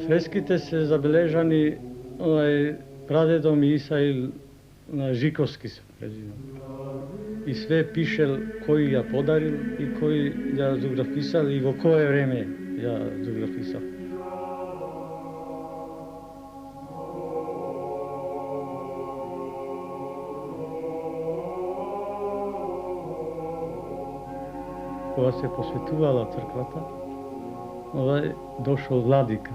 Фреските се забележани прадедом Исаил Жиковски се презивал. И све пишел кој ја подарил и кој ја зографисал и во кое време ја зографисал. Кога се посветувала црквата, дошол владика.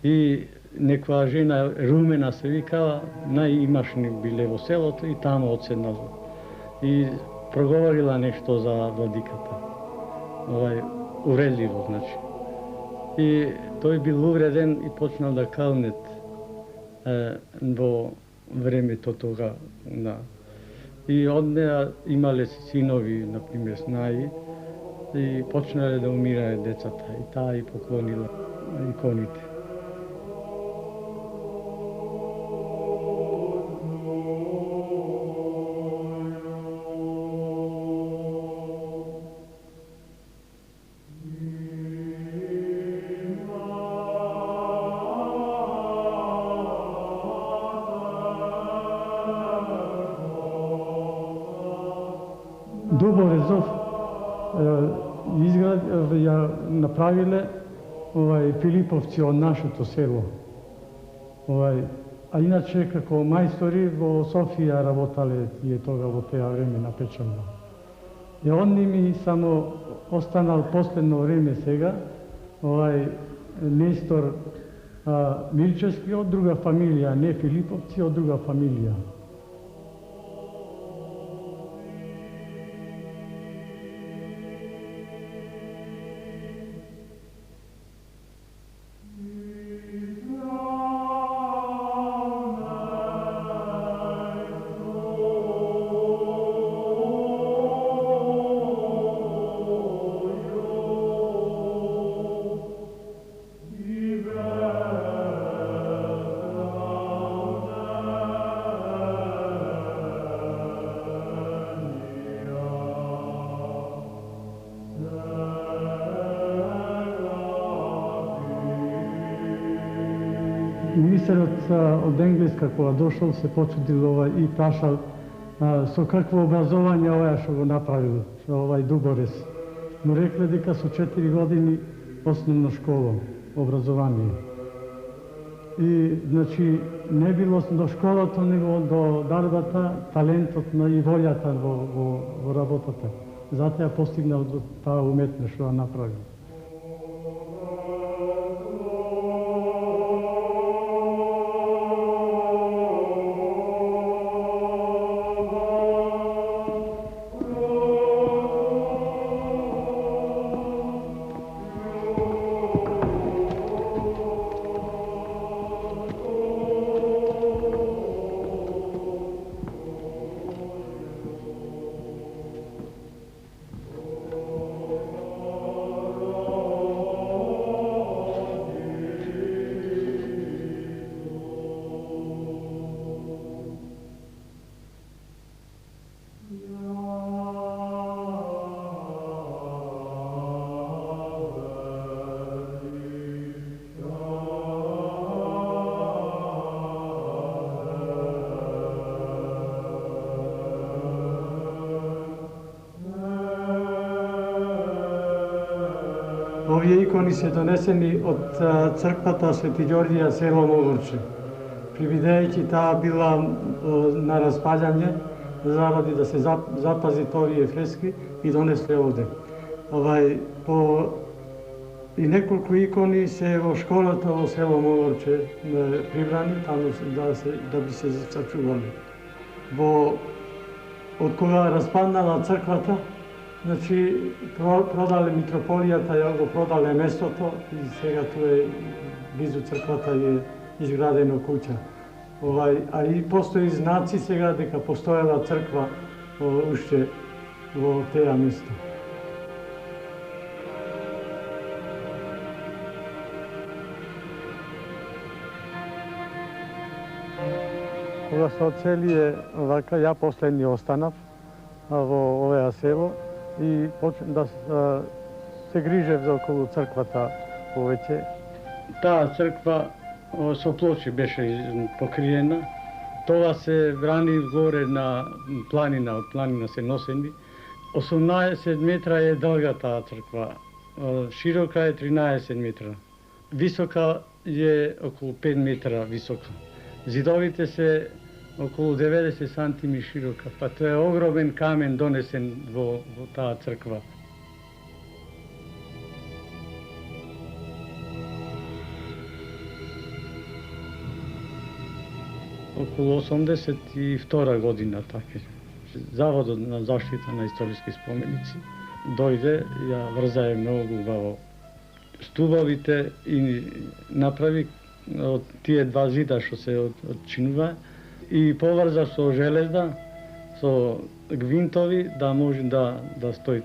И некоја жена Румена се викала, најимашни биле во селото и таму одседнала. И проговорила нешто за владиката. Уредливо, значи. И тој бил увреден и почнал да калнет во времето тога. И од неа имале синови, например, снаи, и почнале да умираат децата. И таа и поклонила иконите. Дуборезов ја направиле Филиповци од нашето село. А иначе како мајстори во Софија работале тие тога во теа време на печалба. И онни ми само останал последно време сега, Нестор Милчевски од друга фамилија, не Филиповци, од друга фамилија. Министерот од Енглеска кога дошол се почудил и прашал со какво образование овој што го направил, овај Дуборез. Му рекле дека со 4 години основна школа, образование. И, значи, не било до школата, него до дарбата, талентот и волјата во работата. Затоа постигнал до таа уметност што ја направил. Овие икони се донесени од црквата Свети Ѓорѓија село Могорче. Прибидејќи таа била на распаѓање, заради да се запазит овие фрески и донесле овде. И неколку икони се во школата во село Могорче прибрани, таму да би се сачували. Од кога распаднала црквата, значи, продале митрополијата, ја го продале местото и сега туе близу црквата е изградено куќа. А и постои знаци сега дека постоела црква уште во теа место. Кога се оцелие, ја последни останав во овоја село и почнав да се грижев за околу црквата повеќе. Таа црква со плочи беше покриена. Тоа се брани горе на планина, од планина се носени. 18 метра е долга таа црква, широка е 13 метра. Висока е околу 5 метра висока. Зидовите се околу 90 сантими широка, па тоа е огромен камен донесен во таа црква. Околу 82 година така. Заводот на заштита на историски споменици дојде, ја врзае многу убаво стубовите и направи од тие два зида што се одчинува и поврза со железа, со гвинтови да може да стои.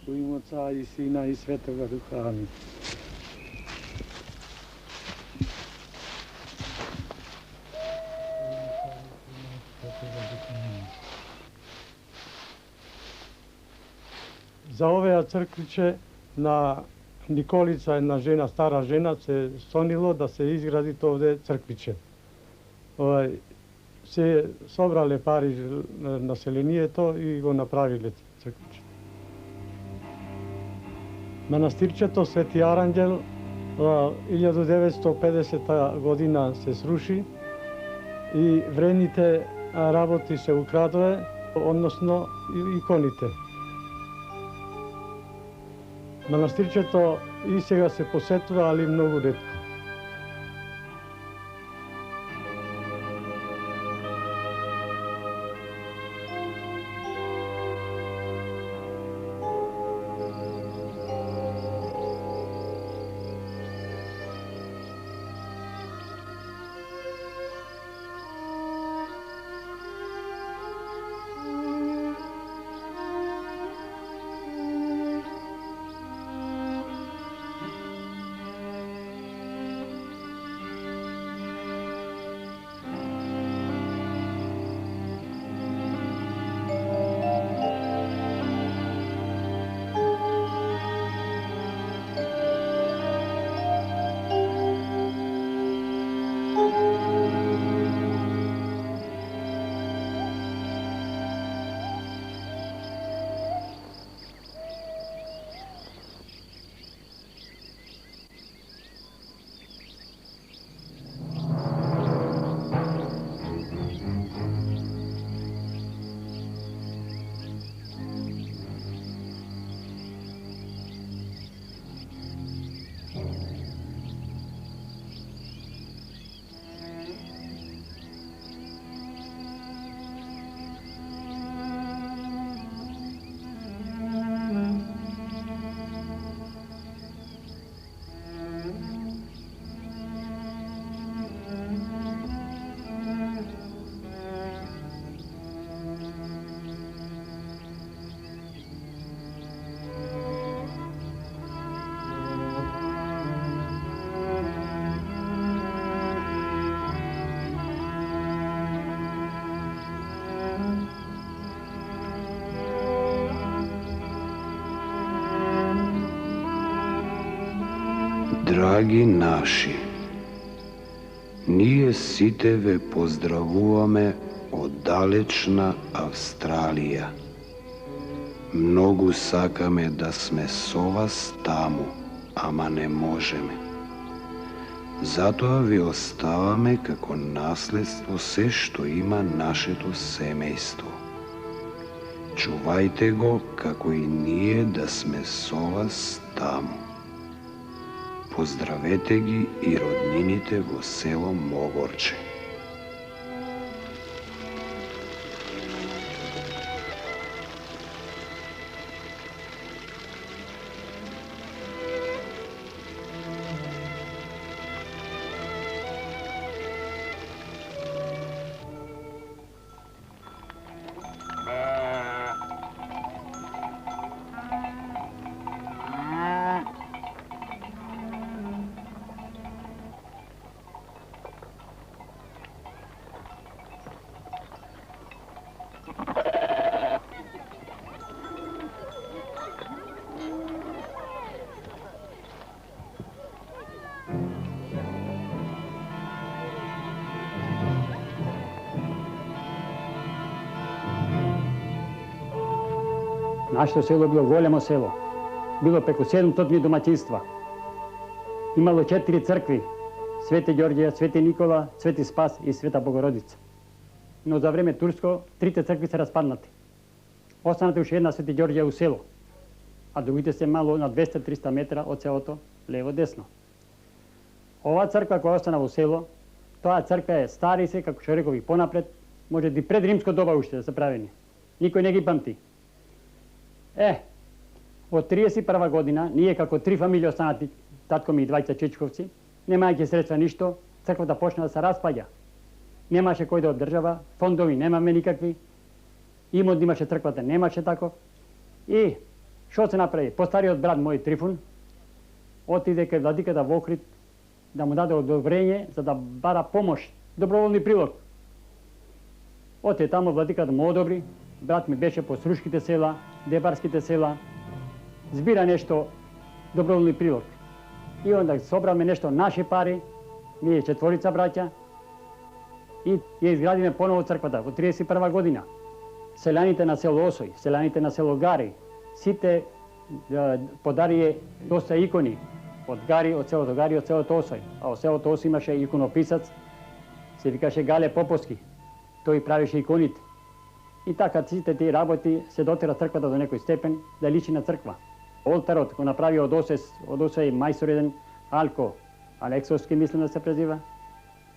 U ime Oca i Sina i Svetoga Duha. Amin. За овеа црквиче на Николица, една жена, стара жена, се сонило да се изгради овде црквиче. Се собрале пари населението и го направиле црквиче. Манастирчето Свети Аранđел 1950 година се сруши и вредните работи се украдоe односно иконите. Манастирчето и сега се посетува, али многу ретко. Драги наши, ние сите ве поздравуваме од далечна Австралија. Многу сакаме да сме со вас таму, ама не можеме. Затоа ви оставаме како наследство се што има нашето семејство. Чувајте го како и ние да сме со вас таму. Поздравете ги и роднините во село Могорче. Нашето село било големо село. Било преку 700 домаќинства. Имало 4 цркви. Свети Ѓорѓе, Свети Никола, Свети Спас и Света Богородица. Но за време турско, 3 цркви се распаднати. Останата уште една Свети Ѓорѓе у село, а другите се мало на 200-300 метра од селото, лево-десно. Ова црква која остана во село, тоа црква е стари се, како што рекови понапред, може и пред римско доба уште да се правени. Никој не ги памти. Од 31 година, ние како 3 фамилии останати, татко ми и двајца Чичковци, немајќи средства ништо, црквата почна да се распаѓа. Немаше кој да одржава, фондови немаме никакви, имот имаше црквата, немаше тако. И што се направи? Постариот брат мој Трифун отиде кај владиката во Охрид да му даде одобрење за да бара помош, доброволни прилог. Оте тамо владиката му одобри, брат ми беше по Срушките села, Дебарските села, збира нешто доброволни прилог. И онда собраме нешто наши пари, ние 4 браќа, и ја изградиме поново црквата во 31 година. Селяните на село Осој, селяните на село Гари, сите подарие доста икони од Гари, од селото Гари, од селото Осој. А од селото Осој имаше иконописац, се викаше Гале Поповски. Тој правеше иконите. И така сите тие работи се дотера црквата до некој степен да личи на црква. Олтарот го направи од осој мајстор еден Алко Алексовски, мислам да се презива.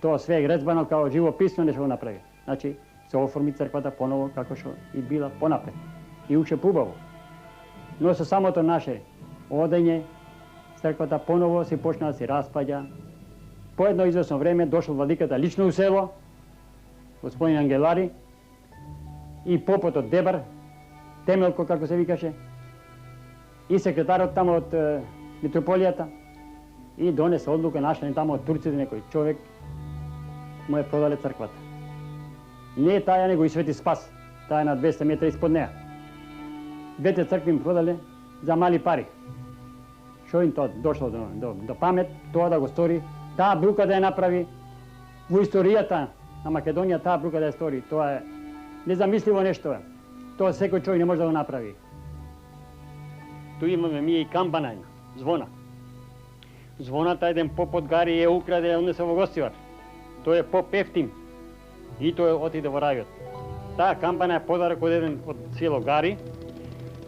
Тоа све е резбано као живописно нешто го направи. Значи, се оформи црквата поново како што и била понапред. И уште побаво. Но со самото наше одење, црквата поново се почна да се распаѓа. По едно известно време дошол владиката лично у село, господин Ангелари, и попот од Дебар, Темелко, како се викаше, и секретарот тамо од митрополијата, и донесе одлука, нашли тамо од турците некој човек, му е продале црквата. Не таја, него и Свети Спас, таја на 200 метра испод неа. Двете цркви им продале за мали пари. Шо им тоа дошло до памет, тоа да го стори, таа брука да ја направи, во историјата на Македонија таа брука да ја стори, тоа е незамисливо нешто е. Тоа секој човек не може да го направи. Ту имаме ние и камбана, звона. Звоната еден поп од Гари е украде, однесе во Гостивар. Тој е поп Ефтим и тој отиде во рајот. Таа камбана е подарок од еден од село Гари.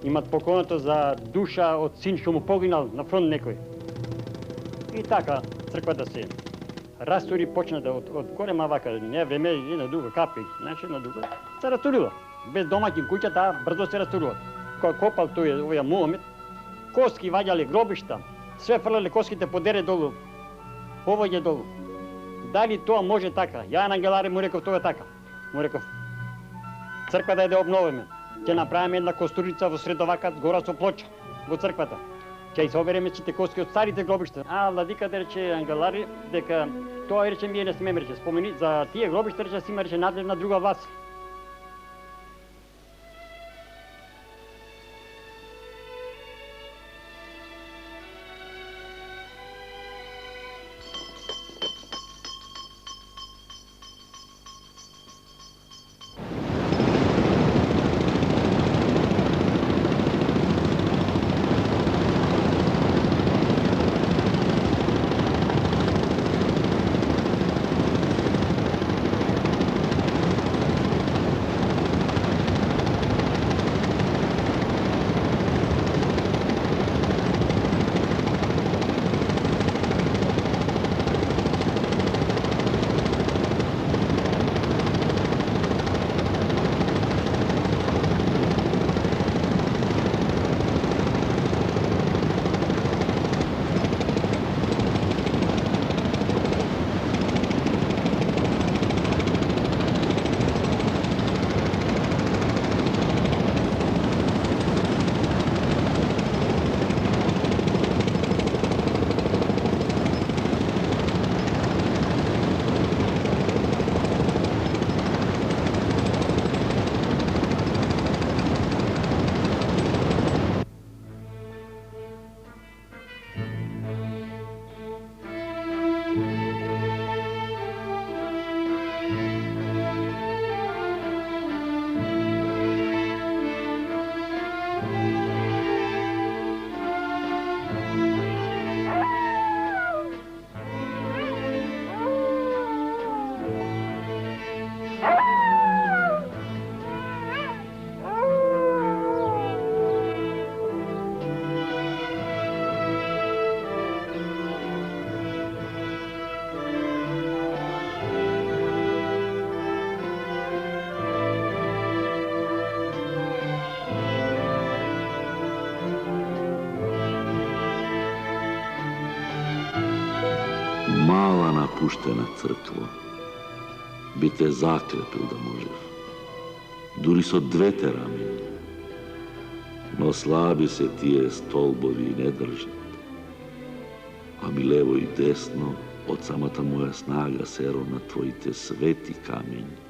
Имат поклонато за душа од син што му погинал на фронт некој. И така црквата се растури, почна да од голема вака, не време и на дуга капи, значи на дуга се растурило. Без домаќин куќа таа брзо се растурило. Кога копал тој овој Муамед, коски ваѓале гробишта, све фрлале коските по дере долу, повоќе долу. Дали тоа може така? Ја на Ангелари му реков тоа е така. Му реков црквата е да обновиме. Ќе направиме една костурница во сред овака гора со плоча во црквата. Ќе собереме сите коски од старите гробишта. А владиката рече Ангелари дека тоа рече ние не смееме, рече спомени за тие гробишта, рече си има, рече надлежна друга власт. Мала напуштена црква, би те заклепил да можев, дури со двете рамени. Но слаби се тие столбови и не држат. Ами лево и десно, од самата моја снага серо на твоите свети камењи.